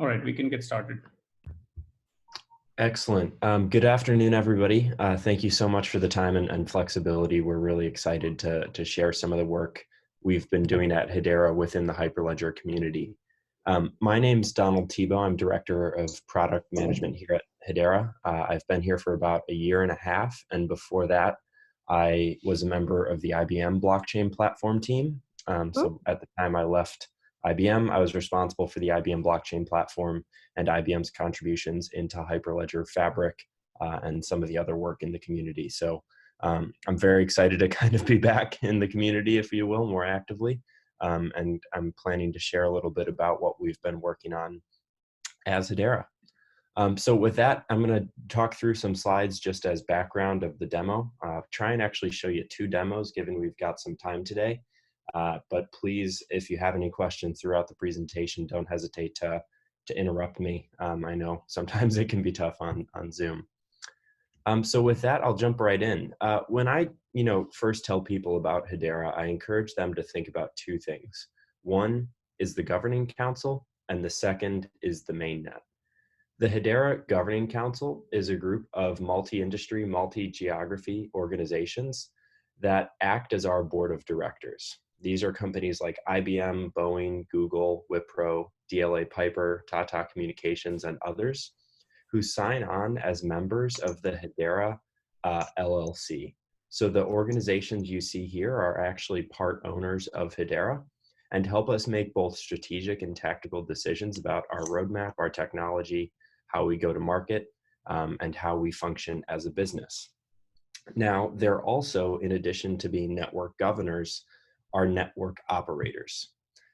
All right, we can get started. Excellent. Good afternoon, everybody. Thank you so much for the time and flexibility. We're really excited to share some of the work we've been doing at Hedera within the Hyperledger community. My name's Donald Thibeau. I'm Director of Product Management here at Hedera. I've been here for about a year and a half, and before that, I was a member of the IBM blockchain platform team. So at the time I left IBM, I was responsible for the IBM blockchain platform and IBM's contributions into Hyperledger Fabric and some of the other work in the community. So I'm very excited to kind of be back in the community, if you will, more actively. And I'm planning to share a little bit about what we've been working on as Hedera. So with that, I'm going to talk through some slides just as background of the demo. Try and actually show you two demos, given we've got some time today. But please, if you have any questions throughout the presentation, don't hesitate to interrupt me. I know sometimes it can be tough on Zoom. So with that, I'll jump right in. When I first tell people about Hedera, I encourage them to think about two things. One is the Governing Council, and the second is the mainnet. The Hedera Governing Council is a group of multi-industry, multi-geography organizations that act as our board of directors. These are companies like IBM, Boeing, Google, Wipro, DLA Piper, Tata Communications, and others who sign on as members of the Hedera LLC. So the organizations you see here are actually part owners of Hedera and help us make both strategic and tactical decisions about our roadmap, our technology, how we go to market, and how we function as a business. Now, they're also, in addition to being network governors, are network operators.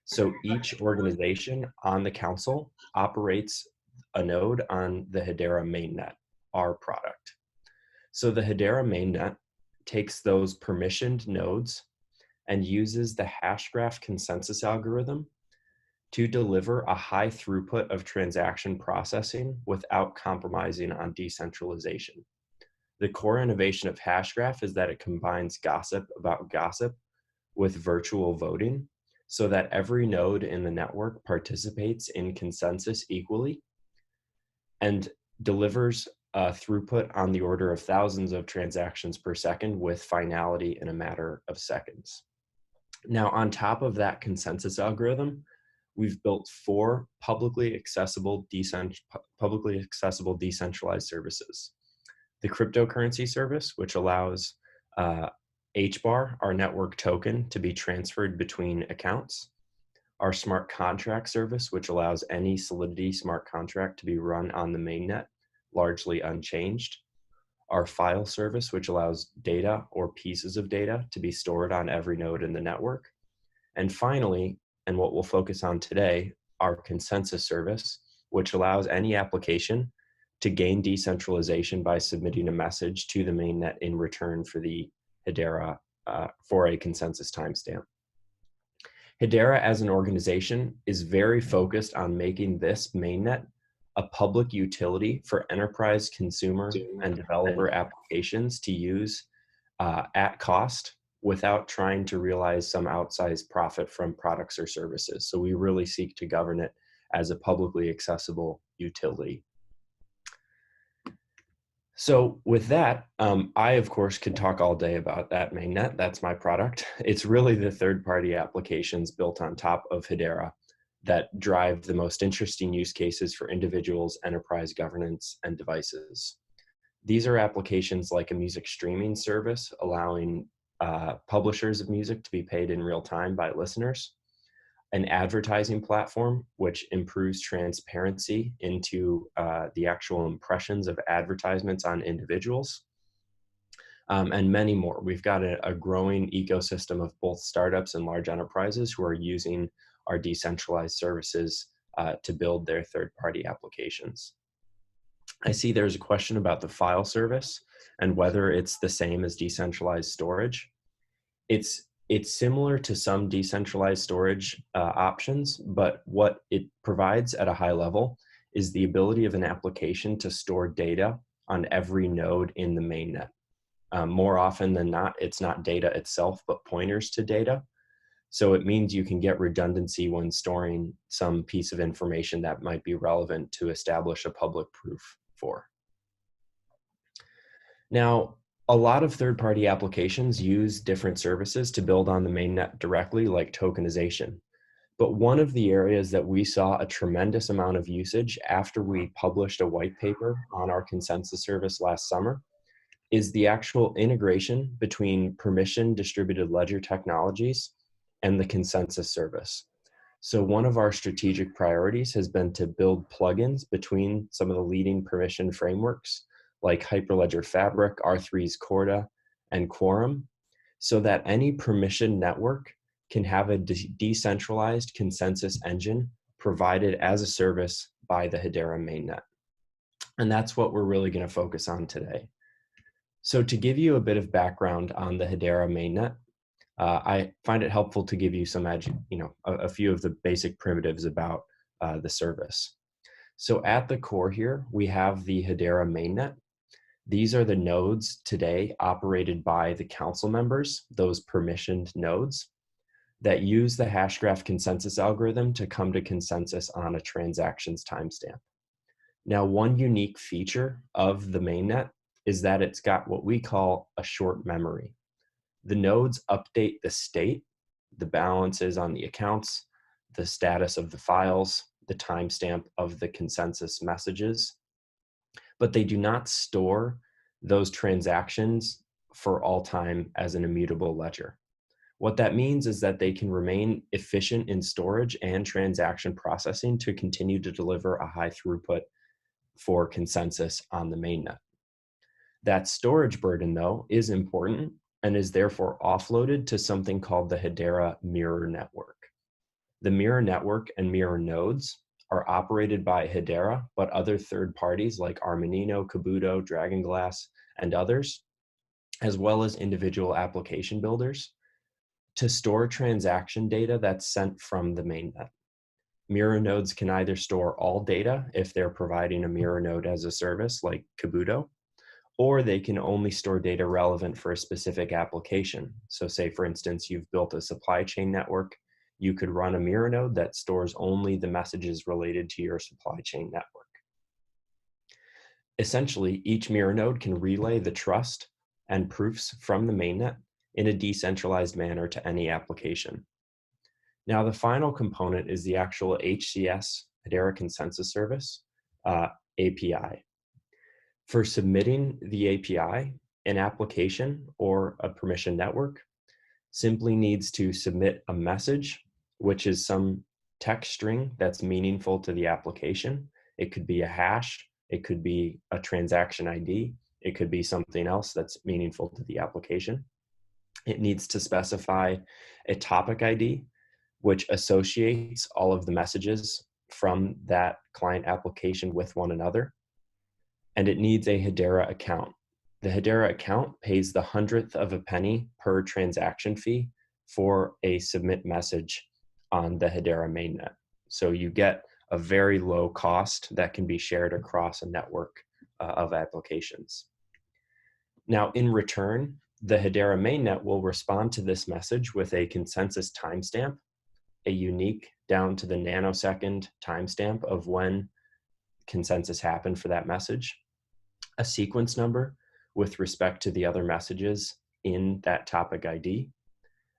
So each organization on the council operates a node on the Hedera mainnet, our product. So the Hedera mainnet takes those permissioned nodes and uses the Hashgraph consensus algorithm to deliver a high throughput of transaction processing without compromising on decentralization. The core innovation of Hashgraph is that it combines gossip about gossip with virtual voting so that every node in the network participates in consensus equally and delivers a throughput on the order of thousands of transactions per second with finality in a matter of seconds. Now, on top of that consensus algorithm, we've built 4 publicly accessible decentralized services. The cryptocurrency service, which allows HBAR, our network token, to be transferred between accounts. Our smart contract service, which allows any Solidity smart contract to be run on the mainnet, largely unchanged. Our file service, which allows data or pieces of data to be stored on every node in the network. And finally, and what we'll focus on today, our consensus service, which allows any application to gain decentralization by submitting a message to the mainnet in return for the Hedera for a consensus timestamp. Hedera as an organization is very focused on making this mainnet a public utility for enterprise, consumer, and developer applications to use at cost without trying to realize some outsized profit from products or services. So we really seek to govern it as a publicly accessible utility. So with that, I, of course, could talk all day about that mainnet. That's my product. It's really the third-party applications built on top of Hedera that drive the most interesting use cases for individuals, enterprise governance, and devices. These are applications like a music streaming service, allowing publishers of music to be paid in real time by listeners, an advertising platform, which improves transparency into the actual impressions of advertisements on individuals, and many more. We've got a growing ecosystem of both startups and large enterprises who are using our decentralized services to build their third-party applications. I see there's a question about the file service and whether it's the same as decentralized storage. It's similar to some decentralized storage options, but what it provides at a high level is the ability of an application to store data on every node in the mainnet. More often than not, it's not data itself, but pointers to data. So it means you can get redundancy when storing some piece of information that might be relevant to establish a public proof for. Now, a lot of third-party applications use different services to build on the mainnet directly, like tokenization. But one of the areas that we saw a tremendous amount of usage after we published a white paper on our consensus service last summer is the actual integration between permission distributed ledger technologies and the consensus service. So one of our strategic priorities has been to build plugins between some of the leading permission frameworks like Hyperledger Fabric, R3's Corda, and Quorum, so that any permission network can have a decentralized consensus engine provided as a service by the Hedera mainnet. And that's what we're really going to focus on today. So to give you a bit of background on the Hedera mainnet, I find it helpful to give you some, a few of the basic primitives about the service. So at the core here, we have the Hedera mainnet. These are the nodes today operated by the council members, those permissioned nodes, that use the Hashgraph consensus algorithm to come to consensus on a transaction's timestamp. Now, one unique feature of the mainnet is that it's got what we call a short memory. The nodes update the state, the balances on the accounts, the status of the files, the timestamp of the consensus messages, but they do not store those transactions for all time as an immutable ledger. What that means is that they can remain efficient in storage and transaction processing to continue to deliver a high throughput for consensus on the mainnet. That storage burden, though, is important and is therefore offloaded to something called the Hedera mirror network. The mirror network and mirror nodes are operated by Hedera, but other third parties like Armanino, Kabuto, Dragonglass, and others, as well as individual application builders, to store transaction data that's sent from the mainnet. Mirror nodes can either store all data if they're providing a mirror node as a service like Kabuto, or they can only store data relevant for a specific application. So say, for instance, you've built a supply chain network, you could run a mirror node that stores only the messages related to your supply chain network. Essentially, each mirror node can relay the trust and proofs from the mainnet in a decentralized manner to any application. Now, the final component is the actual HCS, Hedera Consensus Service, API. For submitting the API, an application or a permission network simply needs to submit a message, which is some text string that's meaningful to the application. It could be a hash, it could be a transaction ID, it could be something else that's meaningful to the application. It needs to specify a topic ID, which associates all of the messages from that client application with one another. And it needs a Hedera account. The Hedera account pays the 100th of a penny per transaction fee for a submit message on the Hedera mainnet. So you get a very low cost that can be shared across a network of applications. Now, in return, the Hedera mainnet will respond to this message with a consensus timestamp, a unique down to the nanosecond timestamp of when consensus happened for that message, a sequence number with respect to the other messages in that topic ID,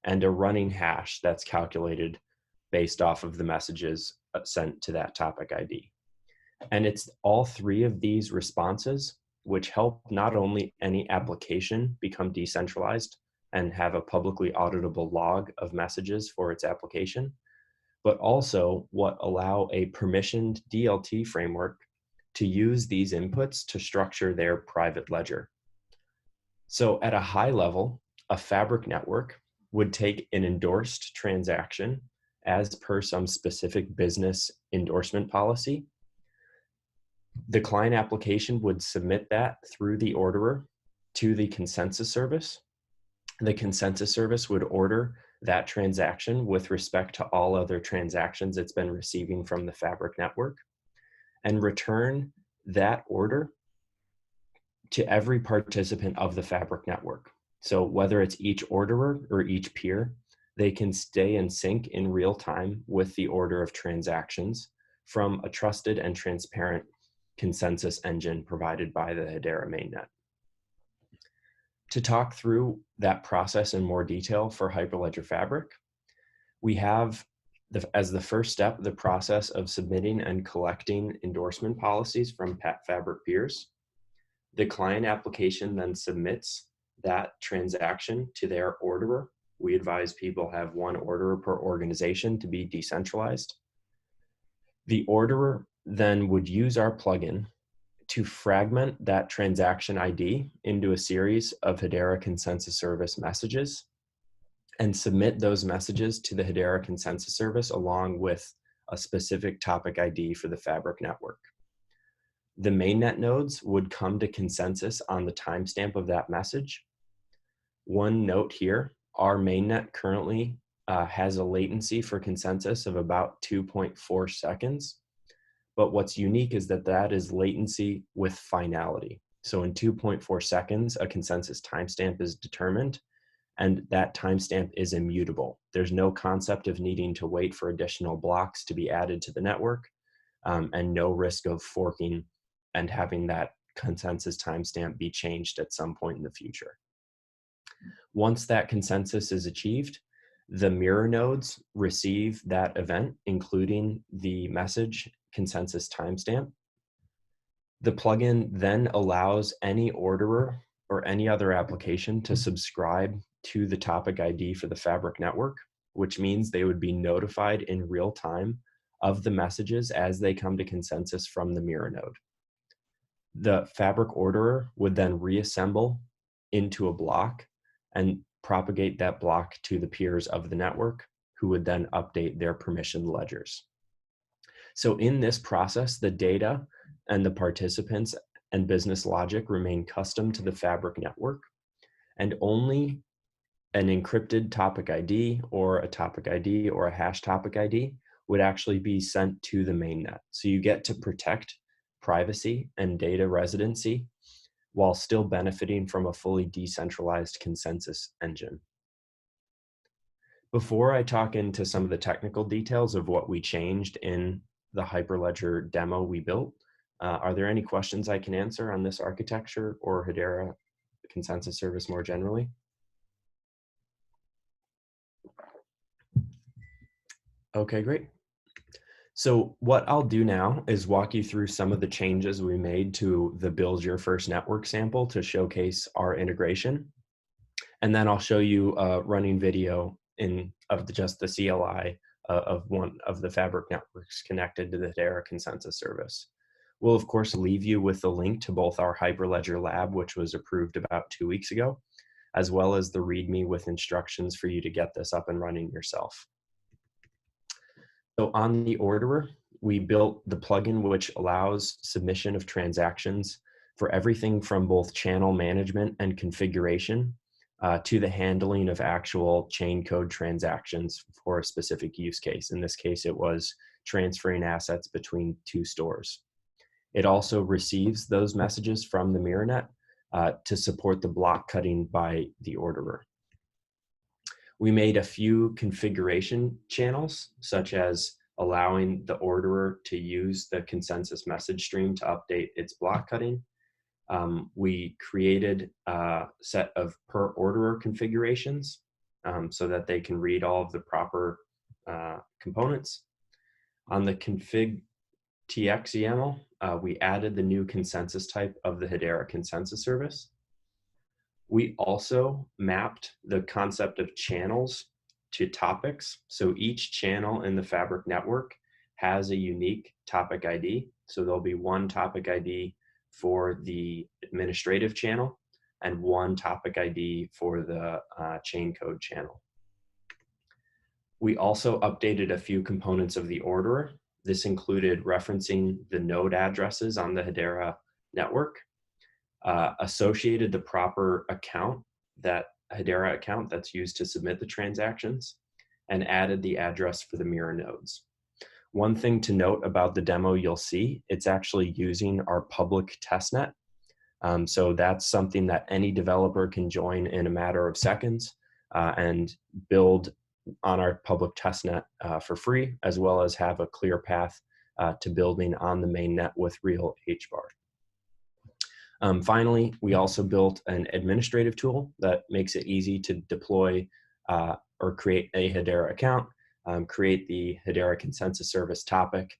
and a running hash that's calculated based off of the messages sent to that topic ID. And it's all three of these responses which help not only any application become decentralized and have a publicly auditable log of messages for its application, but also what allow a permissioned DLT framework to use these inputs to structure their private ledger. So at a high level, a Fabric network would take an endorsed transaction as per some specific business endorsement policy. The client application would submit that through the orderer to the consensus service. The consensus service would order that transaction with respect to all other transactions it's been receiving from the Fabric network and return that order to every participant of the Fabric network. So whether it's each orderer or each peer, they can stay in sync in real time with the order of transactions from a trusted and transparent consensus engine provided by the Hedera mainnet. To talk through that process in more detail for Hyperledger Fabric, we have, as the first step, the process of submitting and collecting endorsement policies from Fabric peers. The client application then submits that transaction to their orderer. We advise people have one orderer per organization to be decentralized. The orderer then would use our plugin to fragment that transaction ID into a series of Hedera Consensus Service messages and submit those messages to the Hedera Consensus Service along with a specific topic ID for the Fabric network. The mainnet nodes would come to consensus on the timestamp of that message. One note here, our mainnet currently has a latency for consensus of about 2.4 seconds. But what's unique is that that is latency with finality. So in 2.4 seconds, a consensus timestamp is determined, and that timestamp is immutable. There's no concept of needing to wait for additional blocks to be added to the network, and no risk of forking and having that consensus timestamp be changed at some point in the future. Once that consensus is achieved, the mirror nodes receive that event, including the message consensus timestamp. The plugin then allows any orderer or any other application to subscribe to the topic ID for the Fabric network, which means they would be notified in real time of the messages as they come to consensus from the mirror node. The Fabric orderer would then reassemble into a block and propagate that block to the peers of the network, who would then update their permissioned ledgers. So in this process, the data and the participants and business logic remain custom to the Fabric network, and only an encrypted topic ID or a hash topic ID would actually be sent to the mainnet. So you get to protect privacy and data residency while still benefiting from a fully decentralized consensus engine. Before I talk into some of the technical details of what we changed in the Hyperledger demo we built, are there any questions I can answer on this architecture or Hedera consensus service more generally? Okay, great. So what I'll do now is walk you through some of the changes we made to the Build Your First Network sample to showcase our integration. And then I'll show you a running video of just the CLI of one of the Fabric networks connected to the Hedera consensus service. We'll of course leave you with the link to both our Hyperledger Lab, which was approved about 2 weeks ago, as well as the README with instructions for you to get this up and running yourself. So on the orderer, we built the plugin which allows submission of transactions for everything from both channel management and configuration to the handling of actual chain code transactions for a specific use case. In this case, it was transferring assets between two stores. It also receives those messages from the mirrornet to support the block cutting by the orderer. We made a few configuration channels, such as allowing the orderer to use the consensus message stream to update its block cutting. We created a set of per orderer configurations so that they can read all of the proper components. On the config TX YAML, we added the new consensus type of the Hedera consensus service. We also mapped the concept of channels to topics. So each channel in the Fabric network has a unique topic ID. So there'll be one topic ID for the administrative channel and one topic ID for the chain code channel. We also updated a few components of the orderer. This included referencing the node addresses on the Hedera network, associated the proper account, that Hedera account that's used to submit the transactions, and added the address for the mirror nodes. One thing to note about the demo you'll see, it's actually using our public testnet. So that's something that any developer can join in a matter of seconds and build on our public testnet for free, as well as have a clear path to building on the mainnet with real HBAR. Finally, we also built an administrative tool that makes it easy to deploy or create a Hedera account, create the Hedera consensus service topic,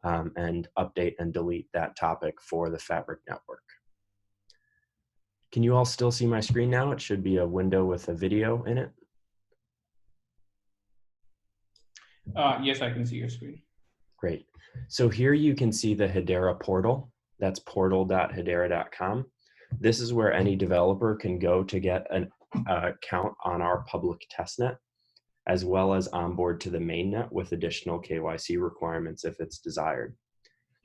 and update and delete that topic for the Fabric network. Can you all still see my screen now? It should be a window with a video in it. Yes, I can see your screen. Great. So here you can see the Hedera portal. That's portal.hedera.com. This is where any developer can go to get an account on our public testnet, as well as onboard to the mainnet with additional KYC requirements if it's desired.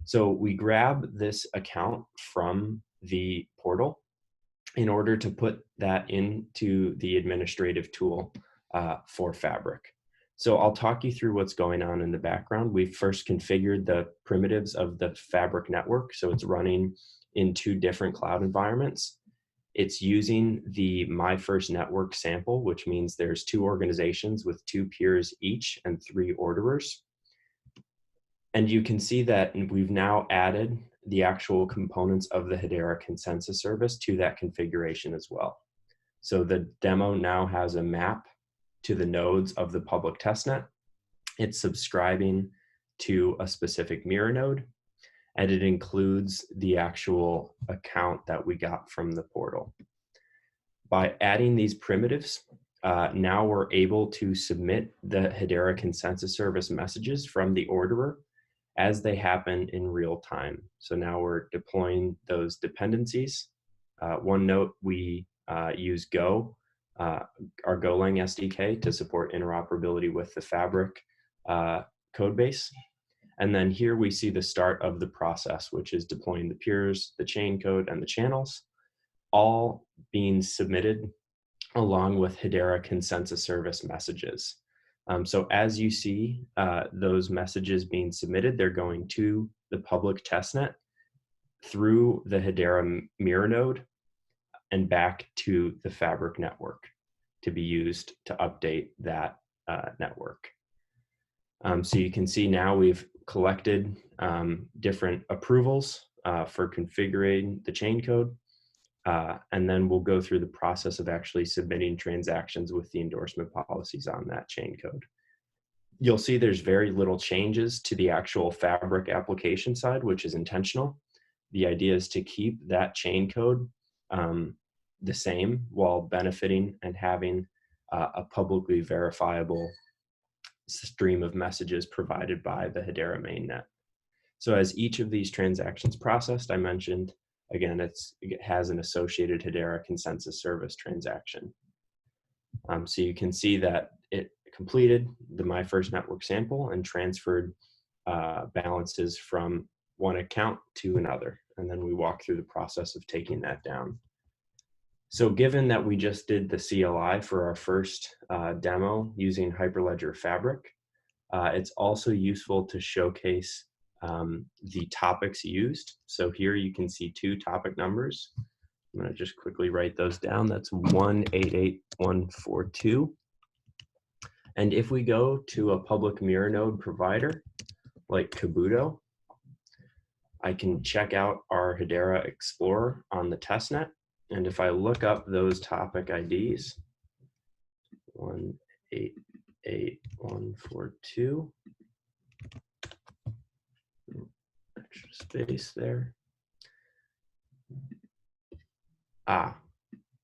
So we grab this account from the portal in order to put that into the administrative tool for Fabric. So I'll talk you through what's going on in the background. We've first configured the primitives of the Fabric network. So it's running in 2 different cloud environments. It's using the My First Network sample, which means there's 2 organizations with 2 peers each and 3 orderers. And you can see that we've now added the actual components of the Hedera consensus service to that configuration as well. So the demo now has a map to the nodes of the public testnet. It's subscribing to a specific mirror node, and it includes the actual account that we got from the portal. By adding these primitives, now we're able to submit the Hedera consensus service messages from the orderer as they happen in real time. So now we're deploying those dependencies. One note, we use Go, our Golang SDK to support interoperability with the Fabric code base. And then here we see the start of the process, which is deploying the peers, the chain code, and the channels, all being submitted along with Hedera consensus service messages. So as you see those messages being submitted, they're going to the public testnet through the Hedera mirror node and back to the Fabric network to be used to update that network. So you can see now we've collected different approvals for configuring the chain code, and then we'll go through the process of actually submitting transactions with the endorsement policies on that chain code. You'll see there's very little changes to the actual Fabric application side, which is intentional. The idea is to keep that chain code the same while benefiting and having a publicly verifiable stream of messages provided by the Hedera mainnet. So as each of these transactions processed, I mentioned, again, it has an associated Hedera consensus service transaction. So you can see that it completed the My First Network sample and transferred balances from one account to another. And then we walk through the process of taking that down. So given that we just did the CLI for our first demo using Hyperledger Fabric, it's also useful to showcase the topics used. So here you can see 2 topic numbers. I'm going to just quickly write those down. That's 188142. And if we go to a public mirror node provider like Thibeau, I can check out our Hedera Explorer on the testnet. And if I look up those topic IDs, 188142, extra space there.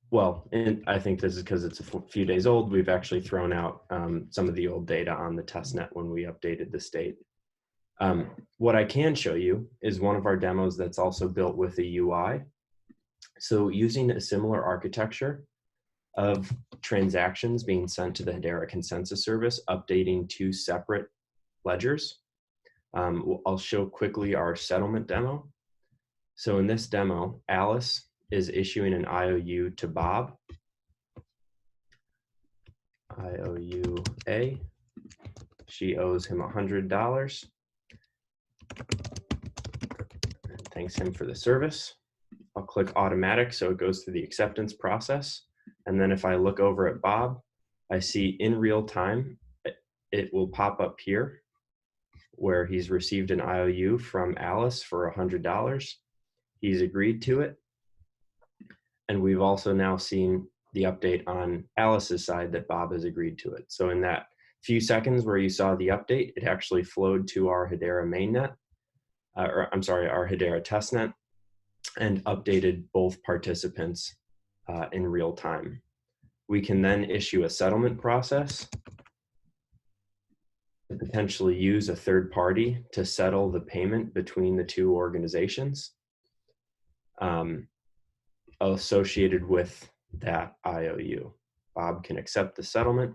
Well, and I think this is because it's a few days old. We've actually thrown out some of the old data on the testnet when we updated the state. What I can show you is one of our demos that's also built with a UI. So using a similar architecture of transactions being sent to the Hedera consensus service, updating 2 separate ledgers. I'll show quickly our settlement demo. So in this demo, Alice is issuing an IOU to Bob. IOUA. She owes him $100. And thanks him for the service. I'll click automatic so it goes through the acceptance process. And then if I look over at Bob, I see in real time it will pop up here where he's received an IOU from Alice for $100. He's agreed to it. And we've also now seen the update on Alice's side that Bob has agreed to it. So in that few seconds where you saw the update, it actually flowed to our Hedera mainnet, our Hedera testnet, and updated both participants in real time. We can then issue a settlement process to potentially use a third party to settle the payment between the two organizations associated with that IOU. Bob can accept the settlement,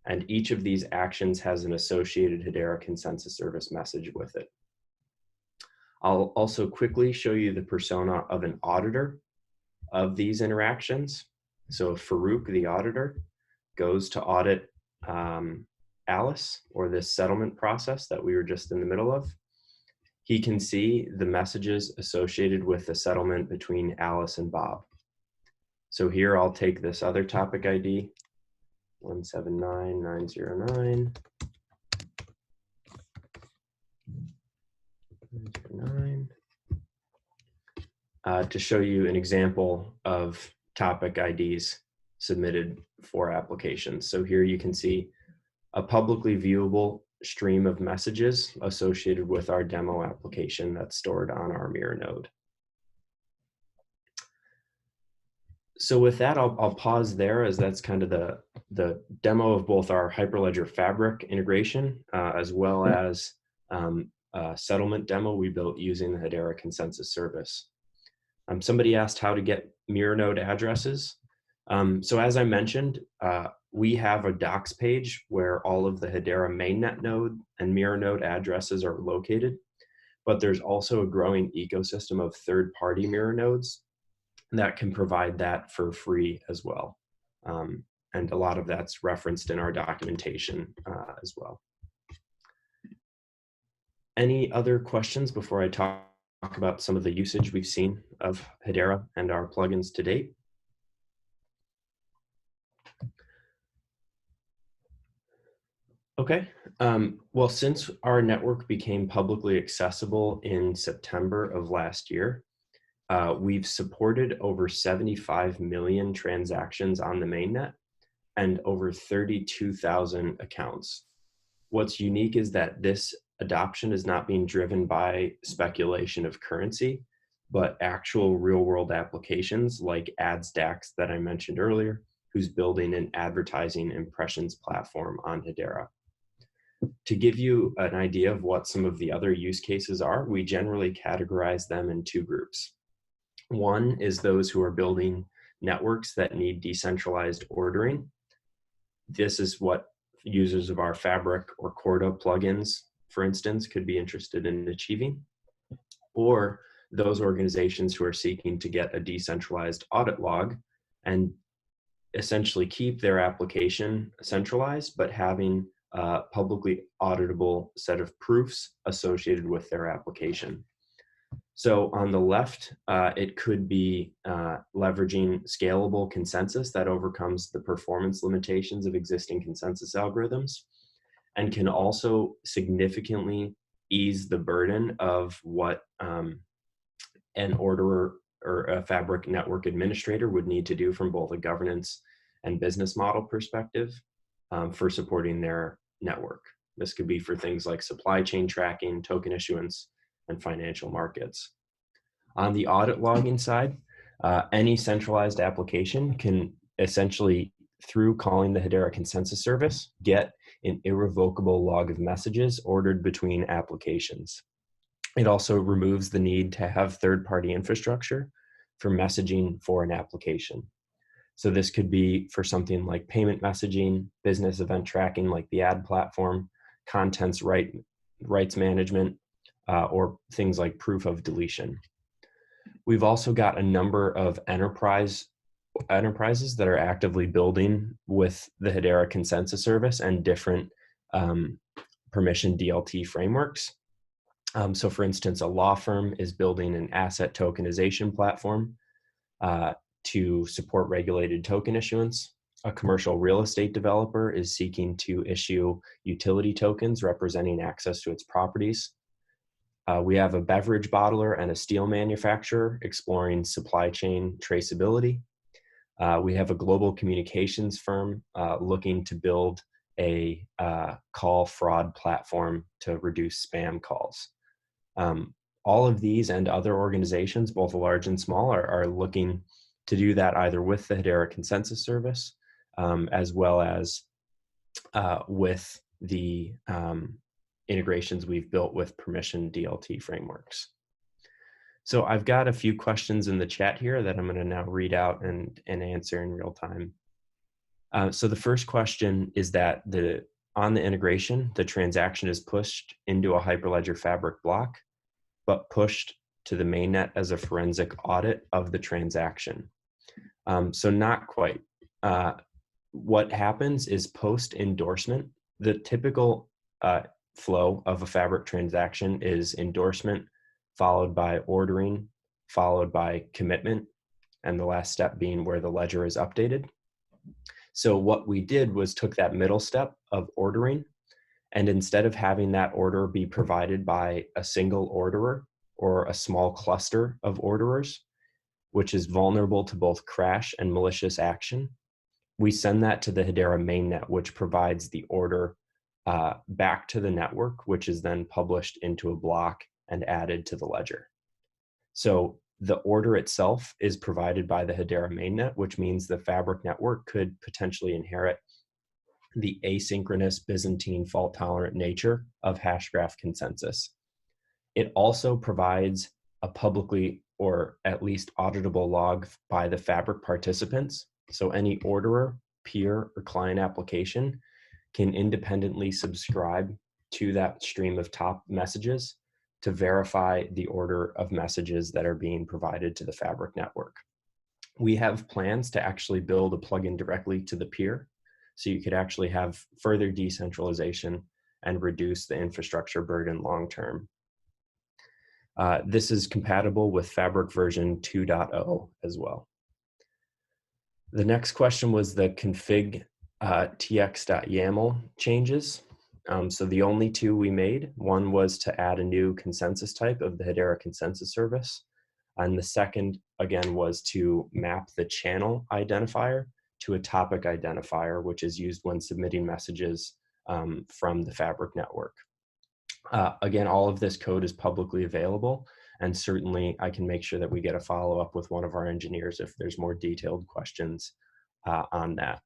and each of these actions has an associated Hedera consensus service message with it. I'll also quickly show you the persona of an auditor of these interactions. So Farouk, the auditor, goes to audit Alice, or this settlement process that we were just in the middle of. He can see the messages associated with the settlement between Alice and Bob. So here I'll take this other topic ID, 179909. To show you an example of topic IDs submitted for applications. So here you can see a publicly viewable stream of messages associated with our demo application that's stored on our mirror node. So with that, I'll pause there, as that's kind of the demo of both our Hyperledger Fabric integration as well as a settlement demo we built using the Hedera consensus service. Somebody asked how to get mirror node addresses. So as I mentioned, we have a docs page where all of the Hedera mainnet node and mirror node addresses are located, but there's also a growing ecosystem of third-party mirror nodes that can provide that for free as well. And a lot of that's referenced in our documentation as well. Any other questions before I talk about some of the usage we've seen of Hedera and our plugins to date? Okay, well, since our network became publicly accessible in September of last year, we've supported over 75 million transactions on the mainnet and over 32,000 accounts. What's unique is that this adoption is not being driven by speculation of currency, but actual real-world applications like AdStacks that I mentioned earlier, who's building an advertising impressions platform on Hedera. To give you an idea of what some of the other use cases are, we generally categorize them in two groups. One is those who are building networks that need decentralized ordering. This is what users of our Fabric or Corda plugins, for instance, could be interested in achieving. Or those organizations who are seeking to get a decentralized audit log and essentially keep their application centralized, but having a publicly auditable set of proofs associated with their application. So on the left, it could be leveraging scalable consensus that overcomes the performance limitations of existing consensus algorithms, and can also significantly ease the burden of what an orderer or a Fabric network administrator would need to do from both a governance and business model perspective for supporting their network. This could be for things like supply chain tracking, token issuance, and financial markets. On the audit logging side, any centralized application can essentially, through calling the Hedera consensus service, get an irrevocable log of messages ordered between applications. It also removes the need to have third-party infrastructure for messaging for an application. So this could be for something like payment messaging, business event tracking like the ad platform, contents rights management, or things like proof of deletion. We've also got a number of enterprises that are actively building with the Hedera consensus service and different permission DLT frameworks. So for instance, a law firm is building an asset tokenization platform to support regulated token issuance. a commercial real estate developer is seeking to issue utility tokens representing access to its properties. We have a beverage bottler and a steel manufacturer exploring supply chain traceability. We have a global communications firm looking to build a call fraud platform to reduce spam calls. All of these and other organizations, both large and small, are looking to do that either with the Hedera Consensus Service, as well as with the integrations we've built with permission DLT frameworks. So I've got a few questions in the chat here that I'm going to now read out and answer in real time. So the first question is that on the integration, the transaction is pushed into a Hyperledger Fabric block, but pushed to the mainnet as a forensic audit of the transaction. So not quite. What happens is post-endorsement, the typical flow of a Fabric transaction is endorsement, followed by ordering, followed by commitment, and the last step being where the ledger is updated. So what we did was took that middle step of ordering, and instead of having that order be provided by a single orderer or a small cluster of orderers, which is vulnerable to both crash and malicious action, we send that to the Hedera mainnet, which provides the order back to the network, which is then published into a block and added to the ledger. So the order itself is provided by the Hedera mainnet, which means the Fabric network could potentially inherit the asynchronous Byzantine fault-tolerant nature of Hashgraph consensus. It also provides a publicly or at least auditable log by the Fabric participants. So any orderer, peer, or client application can independently subscribe to that stream of top messages to verify the order of messages that are being provided to the Fabric network. We have plans to actually build a plugin directly to the peer, so you could actually have further decentralization and reduce the infrastructure burden long term. This is compatible with Fabric version 2.0 as well. The next question was the config tx.yaml changes. So the only two we made, one was to add a new consensus type of the Hedera Consensus Service. And the second, again, was to map the channel identifier to a topic identifier, which is used when submitting messages from the Fabric network. Again, all of this code is publicly available, and certainly I can make sure that we get a follow-up with one of our engineers if there's more detailed questions on that.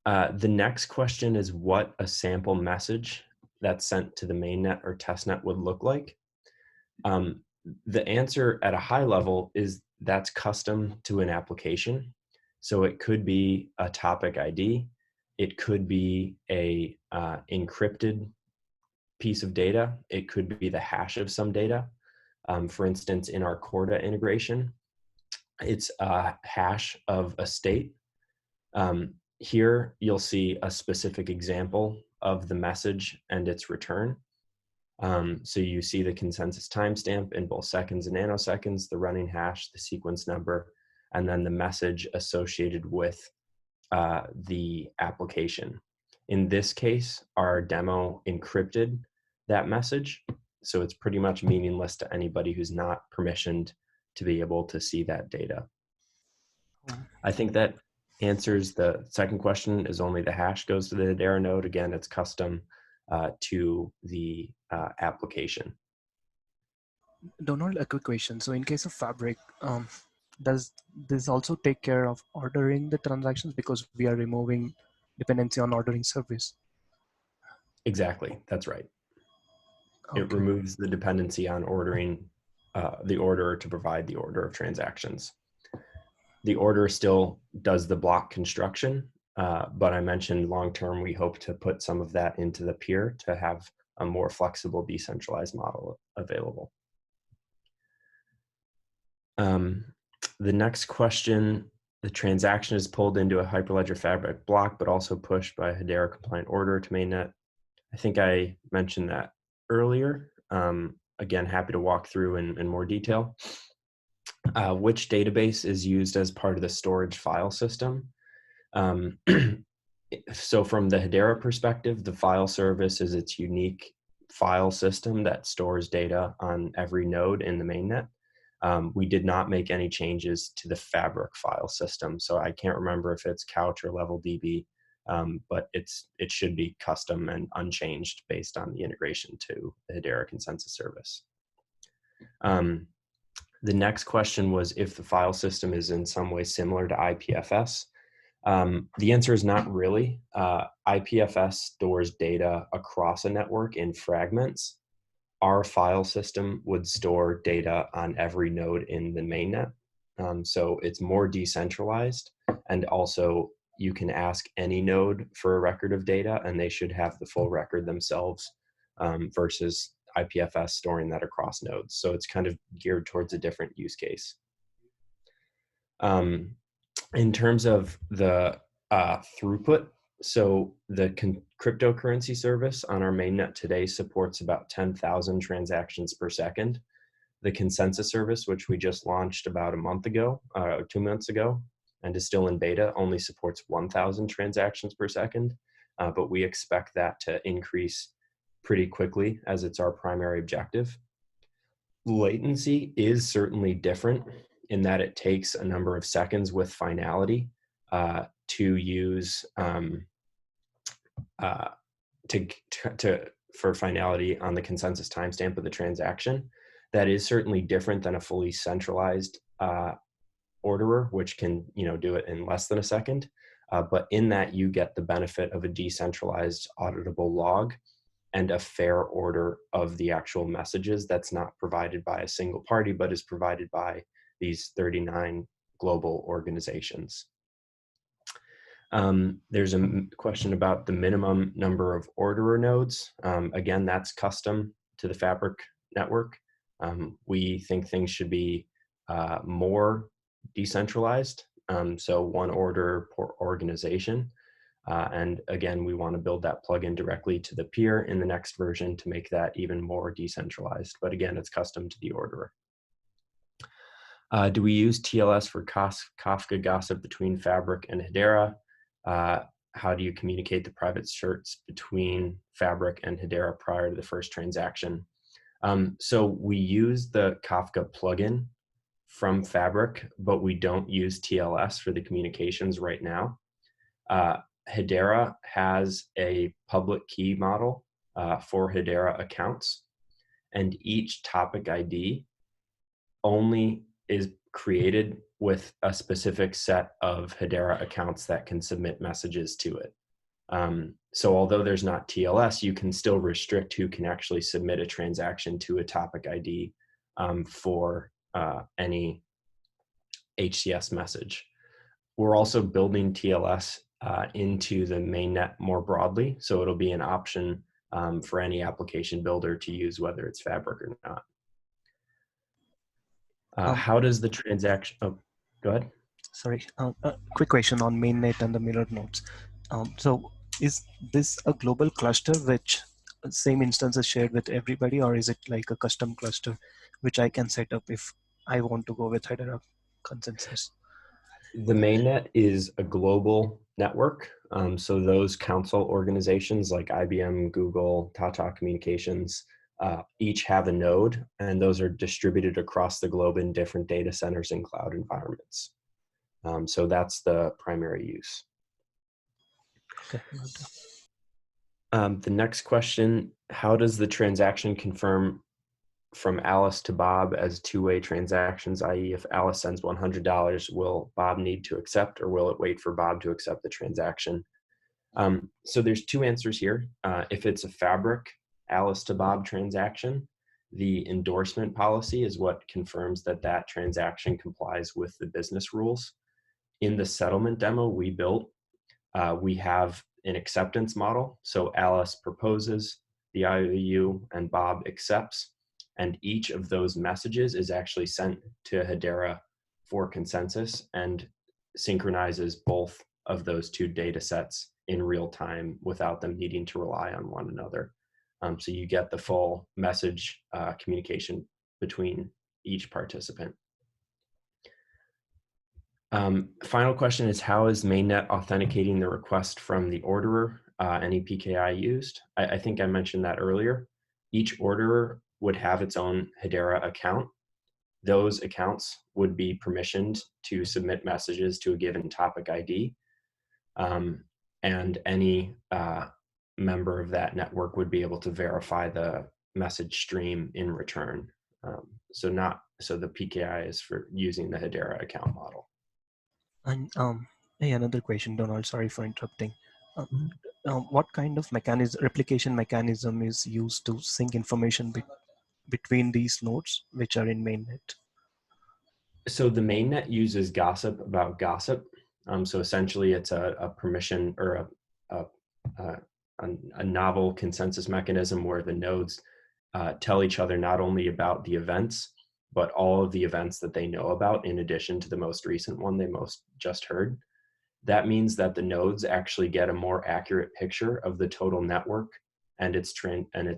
The next question is what a sample message that's sent to the mainnet or testnet would look like. The answer at a high level is that's custom to an application. So it could be a topic ID. It could be a encrypted piece of data. It could be the hash of some data. For instance, in our Corda integration, it's a hash of a state. Here, you'll see a specific example of the message and its return. So you see the consensus timestamp in both seconds and nanoseconds, the running hash, the sequence number, and then the message associated with the application. In this case, our demo encrypted that message, so it's pretty much meaningless to anybody who's not permissioned to be able to see that data. I think that answers the second question, is only the hash goes to the Hedera node. Again, it's custom to the application. Donald, a quick question. So in case of Fabric, does this also take care of ordering the transactions, because we are removing dependency on ordering service? Exactly, that's right. Okay. It removes the dependency on ordering the order to provide the order of transactions. The order still does the block construction, but I mentioned long-term, we hope to put some of that into the peer to have a more flexible decentralized model available. The next question, the transaction is pulled into a Hyperledger Fabric block, but also pushed by a Hedera compliant order to mainnet. I think I mentioned that earlier. Again, happy to walk through in more detail. Which database is used as part of the storage file system? So from the Hedera perspective, the file service is its unique file system that stores data on every node in the mainnet. We did not make any changes to the Fabric file system, so I can't remember if it's Couch or Level DB, but it should be custom and unchanged based on the integration to the Hedera consensus service. The next question was if the file system is in some way similar to IPFS. The answer is not really. IPFS stores data across a network in fragments. Our file system would store data on every node in the mainnet. So it's more decentralized, and also you can ask any node for a record of data and they should have the full record themselves, versus IPFS storing that across nodes. So it's kind of geared towards a different use case. In terms of the throughput, so the cryptocurrency service on our mainnet today supports about 10,000 transactions per second. The consensus service, which we just launched about a month ago, 2 months ago, and is still in beta, only supports 1,000 transactions per second. But we expect that to increase pretty quickly as it's our primary objective. Latency is certainly different in that it takes a number of seconds with finality to use for finality on the consensus timestamp of the transaction. That is certainly different than a fully centralized orderer, which can do it in less than a second. But in that, you get the benefit of a decentralized auditable log and a fair order of the actual messages that's not provided by a single party, but is provided by these 39 global organizations. There's a question about the minimum number of orderer nodes. Again, that's custom to the Fabric network. We think things should be more decentralized, so one order per organization. And again, we want to build that plugin directly to the peer in the next version to make that even more decentralized. But again, it's custom to the orderer. Do we use TLS for Kafka gossip between Fabric and Hedera? How do you communicate the private certs between Fabric and Hedera prior to the first transaction? So we use the Kafka plugin from Fabric, but we don't use TLS for the communications right now. Hedera has a public key model for Hedera accounts, and each topic ID only is created with a specific set of Hedera accounts that can submit messages to it. So although there's not TLS, you can still restrict who can actually submit a transaction to a topic ID for any HCS message. We're also building TLS into the mainnet more broadly, so it'll be an option for any application builder to use, whether it's Fabric or not. How does the transaction, oh, go ahead. Sorry, quick question on mainnet and the mirror nodes. So is this a global cluster which same instance is shared with everybody, or is it like a custom cluster which I can set up if I want to go with Hedera consensus? The mainnet is a global network. So those council organizations like IBM, Google, Tata Communications, each have a node, and those are distributed across the globe in different data centers and cloud environments. So that's the primary use. Okay. The next question, how does the transaction confirm from Alice to Bob as two-way transactions, i.e. if Alice sends $100, will Bob need to accept, or will it wait for Bob to accept the transaction? So there's two answers here. If it's a Fabric Alice to Bob transaction, the endorsement policy is what confirms that that transaction complies with the business rules. In the settlement demo we built, we have an acceptance model. So Alice proposes the IOU and Bob accepts, and each of those messages is actually sent to Hedera for consensus and synchronizes both of those two data sets in real time without them needing to rely on one another. So you get the full message communication between each participant. Final question is, how is mainnet authenticating the request from the orderer? Any PKI used? I think I mentioned that earlier. Each orderer would have its own Hedera account. Those accounts would be permissioned to submit messages to a given topic ID. And any member of that network would be able to verify the message stream in return. So the PKI is for using the Hedera account model. And hey, another question, Donald. Sorry for interrupting. What kind of replication mechanism is used to sync information between these nodes, which are in mainnet? So the mainnet uses gossip about gossip. So essentially, it's a permission or a novel consensus mechanism where the nodes tell each other not only about the events, but all of the events that they know about in addition to the most recent one they just heard. That means that the nodes actually get a more accurate picture of the total network and its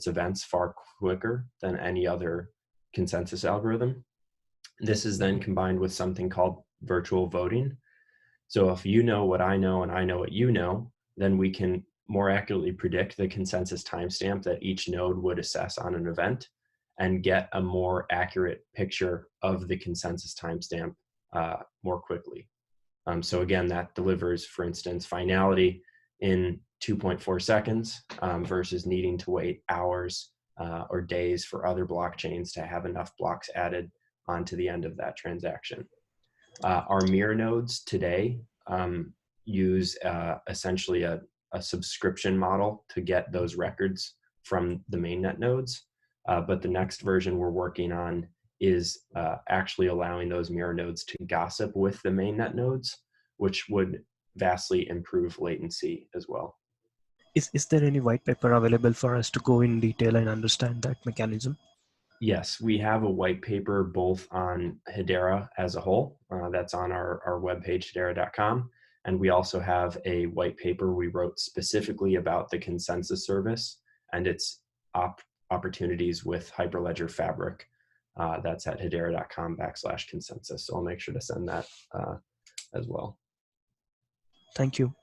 events far quicker than any other consensus algorithm. This is then combined with something called virtual voting. So if you know what I know and I know what you know, then we can more accurately predict the consensus timestamp that each node would assess on an event and get a more accurate picture of the consensus timestamp more quickly. So again, that delivers, for instance, finality in 2.4 seconds versus needing to wait hours or days for other blockchains to have enough blocks added onto the end of that transaction. Our mirror nodes today use essentially a subscription model to get those records from the mainnet nodes. But the next version we're working on is actually allowing those mirror nodes to gossip with the mainnet nodes, which would vastly improve latency as well. Is there any white paper available for us to go in detail and understand that mechanism? Yes, we have a white paper both on Hedera as a whole. That's on our webpage, hedera.com. And we also have a white paper we wrote specifically about the consensus service and its opportunities with Hyperledger Fabric. That's at hedera.com/consensus. So I'll make sure to send that as well. Thank you.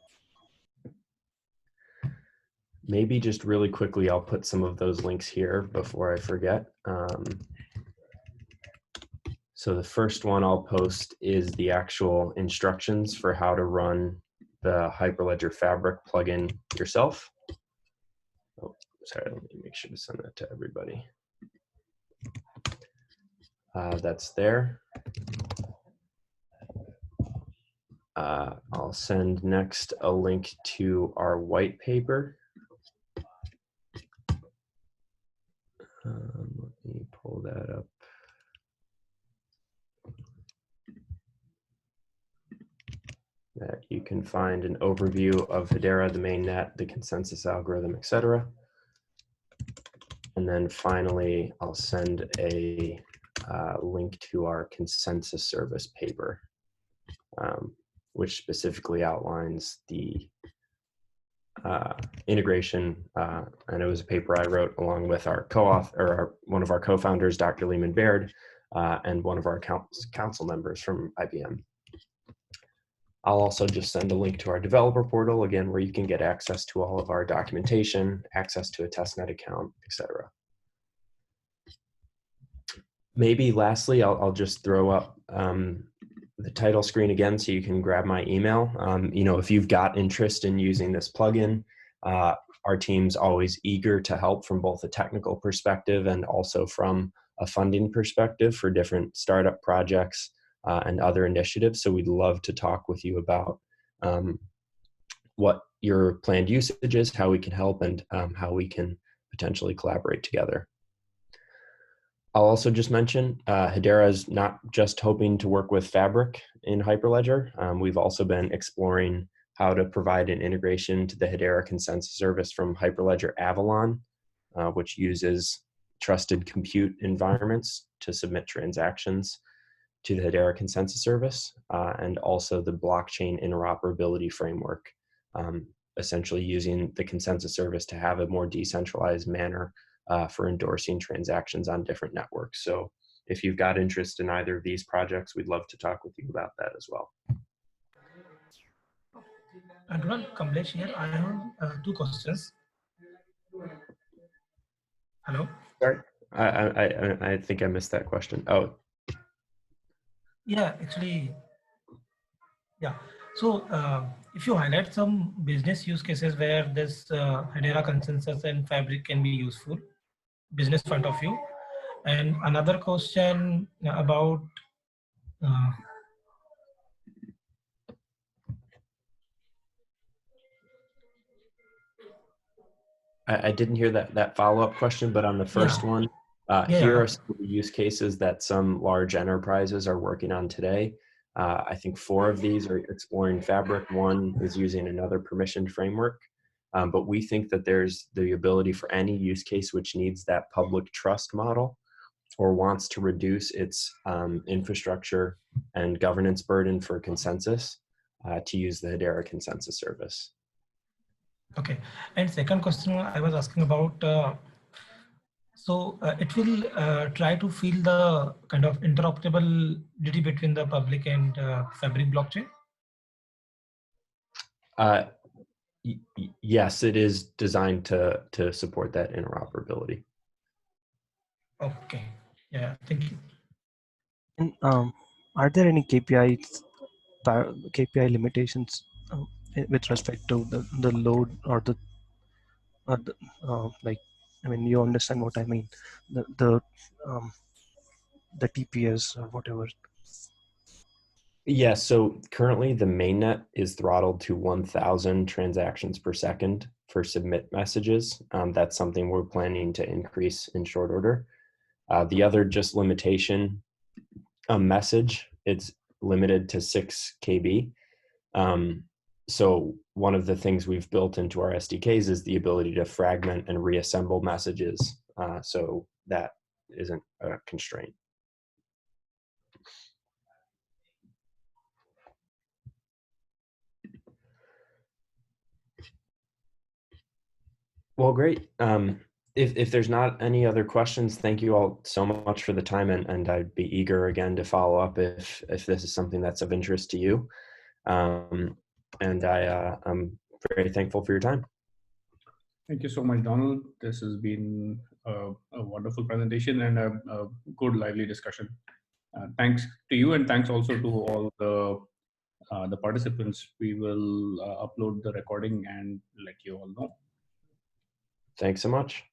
Maybe just really quickly, I'll put some of those links here before I forget. So the first one I'll post is the actual instructions for how to run the Hyperledger Fabric plugin yourself. Oh, sorry, let me make sure to send that to everybody. That's there. I'll send next a link to our white paper. Let me pull that up. That you can find an overview of Hedera, the mainnet, the consensus algorithm, etc. And then finally, I'll send a link to our consensus service paper, which specifically outlines the integration. And it was a paper I wrote along with our co-author, or one of our co-founders, Dr. Lehman Baird, and one of our council members from IBM. I'll also just send a link to our developer portal, again, where you can get access to all of our documentation, access to a testnet account, etc. Maybe lastly, I'll just throw up the title screen again so you can grab my email. If you've got interest in using this plugin, our team's always eager to help from both a technical perspective and also from a funding perspective for different startup projects and other initiatives. So we'd love to talk with you about what your planned usage is, how we can help, and how we can potentially collaborate together. I'll also just mention Hedera is not just hoping to work with Fabric in Hyperledger. We've also been exploring how to provide an integration to the Hedera consensus service from Hyperledger Avalon, which uses trusted compute environments to submit transactions to the Hedera consensus service, and also the blockchain interoperability framework, essentially using the consensus service to have a more decentralized manner for endorsing transactions on different networks. So if you've got interest in either of these projects, we'd love to talk with you about that as well. Donald, Kamlesh here. I have two questions. Hello? Sorry, I think I missed that question. Oh. Yeah, actually, yeah. So if you highlight some business use cases where this Hedera consensus and Fabric can be useful, business point of view. And another question about I didn't hear that follow-up question, but on the first one, here are some of the use cases that some large enterprises are working on today. I think 4 of these are exploring Fabric. 1 is using another permissioned framework. But we think that there's the ability for any use case which needs that public trust model or wants to reduce its infrastructure and governance burden for consensus to use the Hedera consensus service. Okay, and second question I was asking about, so it will try to feel the kind of interoperability between the public and Fabric blockchain? Yes, it is designed to support that interoperability. Okay, yeah, thank you. And are there any KPI limitations with respect to the load or the like, I mean, you understand what I mean, the TPS or whatever? Yeah, so currently the mainnet is throttled to 1,000 transactions per second for submit messages. That's something we're planning to increase in short order. The other just limitation, a message, it's limited to 6 KB. So one of the things we've built into our SDKs is the ability to fragment and reassemble messages. So that isn't a constraint. Well, great. If there's not any other questions, thank you all so much for the time, and I'd be eager again to follow up if this is something that's of interest to you. And I'm very thankful for your time. Thank you so much, Donald. This has been a wonderful presentation and a good, lively discussion. Thanks to you, and thanks also to all the participants. We will upload the recording and let you all know. Thanks so much.